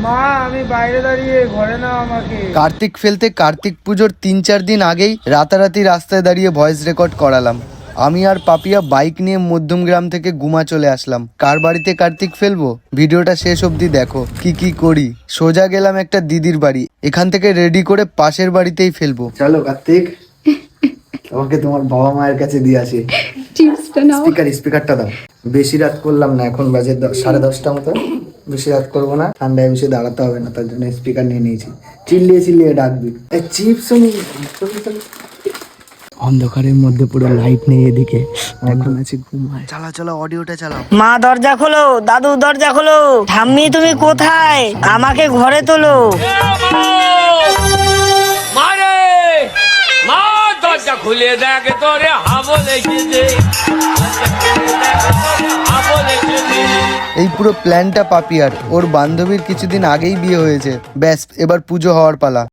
মা আমি বাইরে দাঁড়িয়ে, ঘরে নাও আমাকে। কার্তিক ফেলতে কার্তিক পুজোর 3-4 দিন আগেই রাতারাতি রাস্তায় দাঁড়িয়ে ভয়েস রেকর্ড করালাম। আমি আর পাপিয়া বাইক নিয়ে মধ্যমগ্রাম থেকে গুমা চলে আসলাম। কার বাড়িতে কার্তিক ফেলবো ভিডিওটা শেষ অবধি দেখো। কি করি, সোজা গেলাম একটা দিদির বাড়ি, এখান থেকে রেডি করে পাশের বাড়িতেই ফেলবো। চলো কার্তিক, তোমাকে তোমার বাবা মায়ের কাছে দিয়ে আসি। স্পিকারটা দাও। বেশি রাত করলাম না, এখন বাজে 10:30 মতো। বেশি রাত করবো না, ঠান্ডায় বেশি দাঁড়াতে হবে না, তার জন্য স্পিকার নিয়ে নিয়েছি। চিল্লিয়ে ডাকবি। চিপস অন্ধকারের মধ্যে পুরো লাইট নেই এদিকে, এখন আছে ঘুমায়। চালা অডিওটা চালাও। মা দরজা খোলো, দাদু দরজা খোলো, ঠাম্মি তুমি কোথায়, আমাকে ঘরে তোলো। মারে মা দরজা খুলে দেখ তোরে হাবো লেগেছে। এই পুরো প্ল্যানটা পাপিয়ার, ওর বান্ধবীর কিছুদিন আগেই বিয়ে হয়েছে। ব্যাস, এবার পুজো হওয়ার পালা।